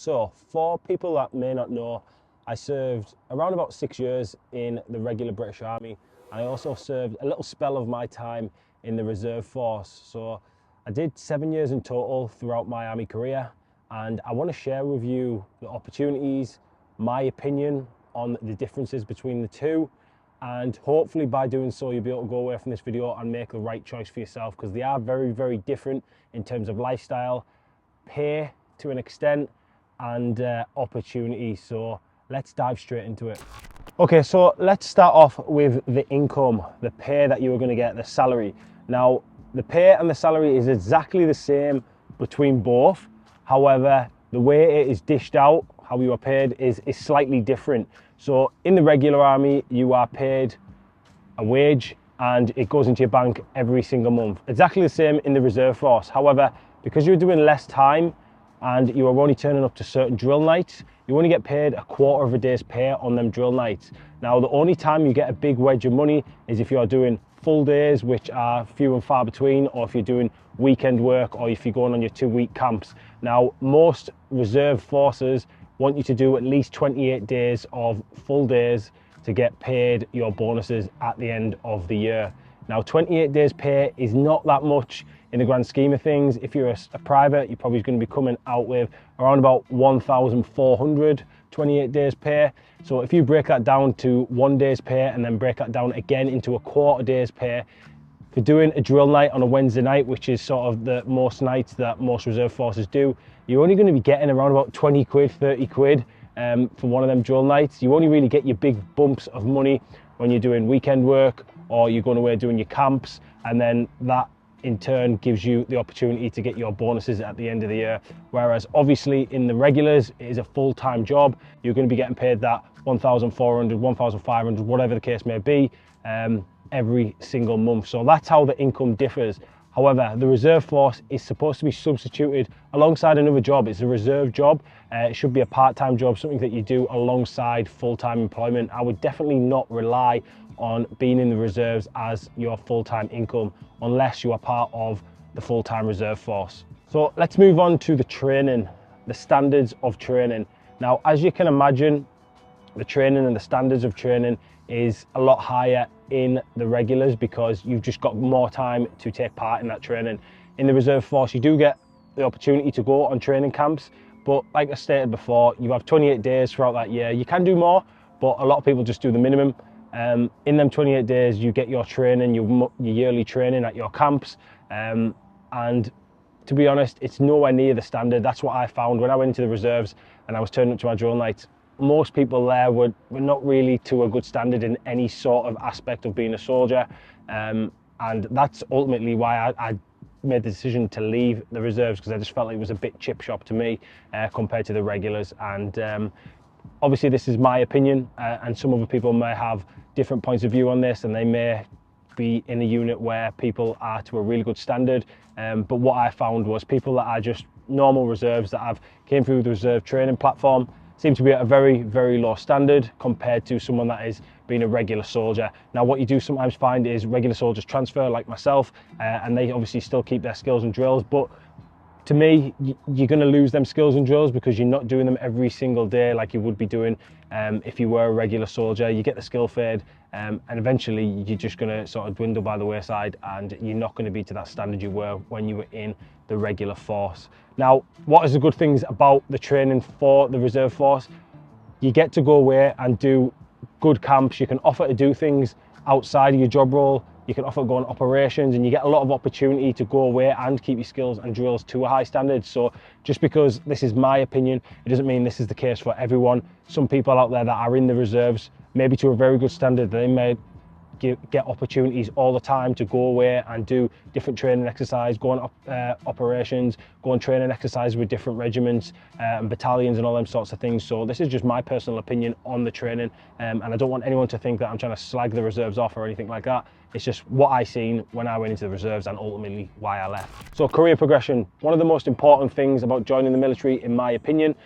So, for people that may not know, I served around about 6 years in the regular British Army. I also served a little spell of my time in the reserve force. So, I did 7 years in total throughout my army career, and I want to share with you the opportunities, my opinion on the differences between the two, and hopefully by doing so you'll be able to go away from this video and make the right choice for yourself, because they are very, very different in terms of lifestyle, pay to an extent, and opportunity. So let's dive straight into it. Okay, so let's start off with the income, the pay that you are going to get, the salary. Now, the pay and the salary is exactly the same between both. However, the way it is dished out, how you are paid, is slightly different. So in the regular army, you are paid a wage and it goes into your bank every single month. Exactly the same in the reserve force. However, because you're doing less time and you are only turning up to certain drill nights, you only get paid a quarter of a day's pay on them drill nights. Now, the only time you get a big wedge of money is if you are doing full days, which are few and far between, or if you're doing weekend work, or if you're going on your 2-week camps. Now, most reserve forces want you to do at least 28 days of full days to get paid your bonuses at the end of the year. Now, 28 days pay is not that much in the grand scheme of things. If you're a private, you're probably going to be coming out with around about 1,400 28 days pay. So if you break that down to 1 day's pay and then break that down again into a quarter day's pay, for doing a drill night on a Wednesday night, which is sort of the most nights that most reserve forces do, you're only going to be getting around about 20 quid, 30 quid for one of them drill nights. You only really get your big bumps of money when you're doing weekend work or you're going away doing your camps, and then that in turn gives you the opportunity to get your bonuses at the end of the year. Whereas obviously in the regulars, it is a full-time job. You're going to be getting paid that 1,400, 1,500, whatever the case may be, every single month. So that's how the income differs. However, the reserve force is supposed to be substituted alongside another job. It's a reserve job. It should be a part-time job, something that you do alongside full-time employment. I would definitely not rely on being in the reserves as your full-time income unless you are part of the full-time reserve force. So let's move on to the training, the standards of training. Now, as you can imagine, the training and the standards of training is a lot higher in the regulars because you've just got more time to take part in that training. In the reserve force, you do get the opportunity to go on training camps, but like I stated before, you have 28 days throughout that year. You can do more, but a lot of people just do the minimum. In them 28 days, you get your training, your yearly training at your camps, and to be honest, it's nowhere near the standard. That's what I found when I went into the reserves and I was turning up to my drill nights. Most people there were not really to a good standard in any sort of aspect of being a soldier, and that's ultimately why I made the decision to leave the reserves, because I just felt like it was a bit chip shop to me compared to the regulars. And obviously this is my opinion, and some other people may have different points of view on this, and they may be in a unit where people are to a really good standard. But what I found was people that are just normal reserves that have came through the reserve training platform seem to be at a very, very low standard compared to someone that is being a regular soldier. Now, what you do sometimes find is regular soldiers transfer, like myself, and they obviously still keep their skills and drills, but to me, you're going to lose them skills and drills because you're not doing them every single day like you would be doing if you were a regular soldier. You get the skill fade, and eventually you're just going to sort of dwindle by the wayside, and you're not going to be to that standard you were when you were in the regular force. Now, what is the good things about the training for the reserve force? You get to go away and do good camps. You can offer to do things outside of your job role. You can offer to go on operations, and you get a lot of opportunity to go away and keep your skills and drills to a high standard. So just because this is my opinion, it doesn't mean this is the case for everyone. Some people out there that are in the reserves, maybe to a very good standard, they may get opportunities all the time to go away and do different training exercise, go on operations, go on training exercise with different regiments and battalions and all them sorts of things. So this is just my personal opinion on the training, and I don't want anyone to think that I'm trying to slag the reserves off or anything like that. It's just what I seen when I went into the reserves and ultimately why I left. So career progression, one of the most important things about joining the military in my opinion,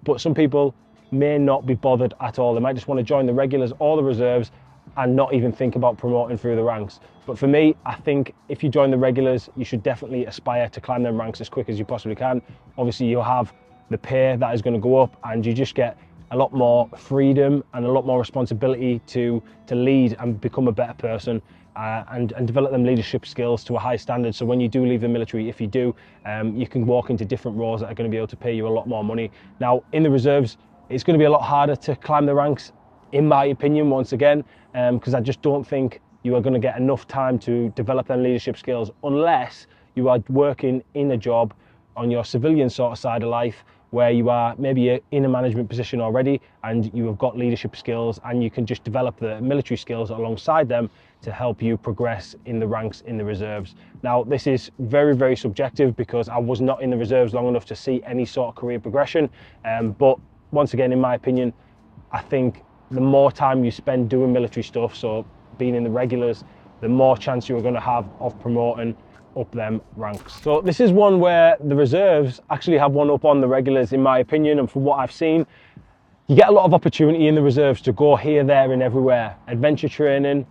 but some people may not be bothered at all. They might just want to join the regulars or the reserves and not even think about promoting through the ranks. But for me, I think if you join the regulars, you should definitely aspire to climb them ranks as quick as you possibly can. Obviously, you'll have the pay that is going to go up, and you just get a lot more freedom and a lot more responsibility to lead and become a better person, and develop them leadership skills to a high standard. So when you do leave the military, if you do, you can walk into different roles that are going to be able to pay you a lot more money. Now, in the reserves, it's going to be a lot harder to climb the ranks, in my opinion, once again, because I just don't think you are going to get enough time to develop them leadership skills unless you are working in a job on your civilian sort of side of life, where you are maybe in a management position already and you have got leadership skills, and you can just develop the military skills alongside them to help you progress in the ranks in the reserves. Now, this is very, very subjective because I was not in the reserves long enough to see any sort of career progression. But once again, in my opinion, I think the more time you spend doing military stuff, so being in the regulars, the more chance you're going to have of promoting up them ranks. So this is one where the reserves actually have one up on the regulars, in my opinion, and from what I've seen, you get a lot of opportunity in the reserves to go here, there and everywhere. Adventure training,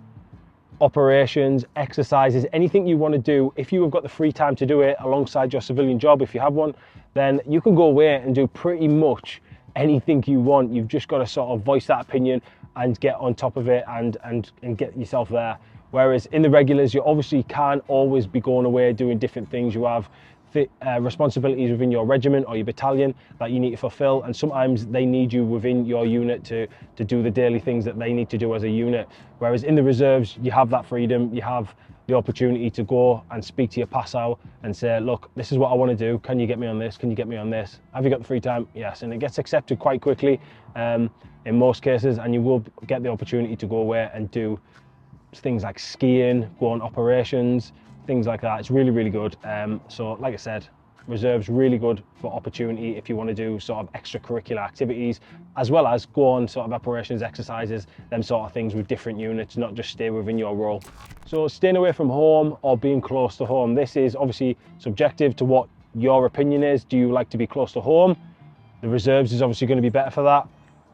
operations, exercises, anything you want to do. If you have got the free time to do it alongside your civilian job, if you have one, then you can go away and do pretty much anything you want. You've just got to sort of voice that opinion and get on top of it and get yourself there. Whereas in the regulars, you obviously can't always be going away doing different things. You have responsibilities within your regiment or your battalion that you need to fulfill, and sometimes they need you within your unit to do the daily things that they need to do as a unit. Whereas in the reserves, you have that freedom, you have the opportunity to go and speak to your PASSOW and say, look, this is what I want to do, can you get me on this, can you get me on this? Have you got the free time? Yes. And it gets accepted quite quickly in most cases, and you will get the opportunity to go away and do things like skiing, go on operations, things like that. It's really, really good. So like I said, reserves really good for opportunity if you want to do sort of extracurricular activities, as well as go on sort of operations, exercises, them sort of things with different units, not just stay within your role. So staying away from home or being close to home, this is obviously subjective to what your opinion is. Do you like to be close to home? The reserves is obviously going to be better for that.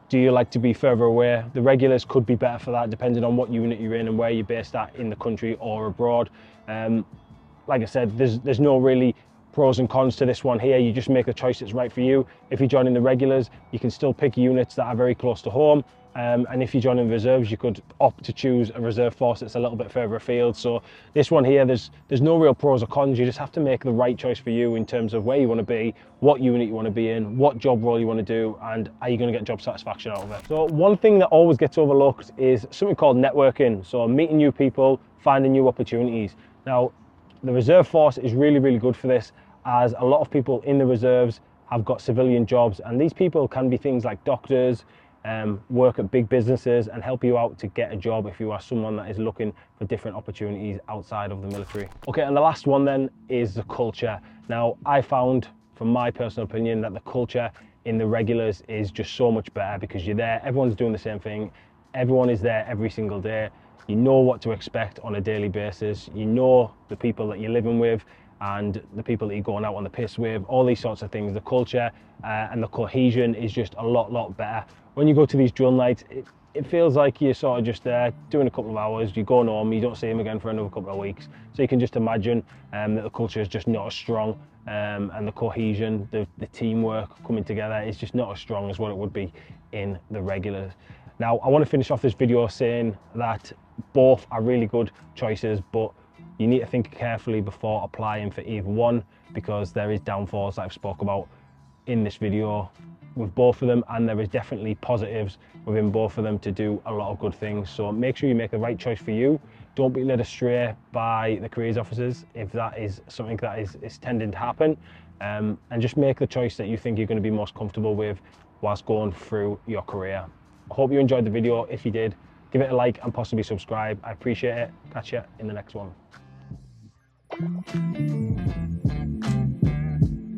Do you like to be further away? The regulars could be better for that, depending on what unit you're in and where you're based at in the country or abroad. Like I said, there's no really pros and cons to this one here. You just make the choice that's right for you. If you're joining the regulars, you can still pick units that are very close to home. And if you join in the reserves, you could opt to choose a reserve force that's a little bit further afield. So this one here, there's no real pros or cons. You just have to make the right choice for you in terms of where you want to be, what unit you want to be in, what job role you want to do, and are you going to get job satisfaction out of it. So one thing that always gets overlooked is something called networking. So meeting new people, finding new opportunities. Now, the reserve force is really, really good for this, as a lot of people in the reserves have got civilian jobs, and these people can be things like doctors, work at big businesses, and help you out to get a job if you are someone that is looking for different opportunities outside of the military. Okay, and the last one then is the culture. Now, I found, from my personal opinion, that the culture in the regulars is just so much better because you're there, everyone's doing the same thing, everyone is there every single day. You know what to expect on a daily basis. You know the people that you're living with and the people that you're going out on the piss with, all these sorts of things. The culture and the cohesion is just a lot better. When you go to these drill nights, it feels like you're sort of just there doing a couple of hours, you're going home, you don't see them again for another couple of weeks. So you can just imagine that the culture is just not as strong, and the cohesion, the teamwork coming together is just not as strong as what it would be in the regulars. Now, I want to finish off this video saying that both are really good choices, but you need to think carefully before applying for either one, because there is downfalls that I've spoke about in this video with both of them, and there is definitely positives within both of them to do a lot of good things. So make sure you make the right choice for you. Don't be led astray by the careers officers if that is something that is tending to happen, and just make the choice that you think you're going to be most comfortable with whilst going through your career. I hope you enjoyed the video. If you did, give it a like and possibly subscribe. I appreciate it. Catch you in the next one.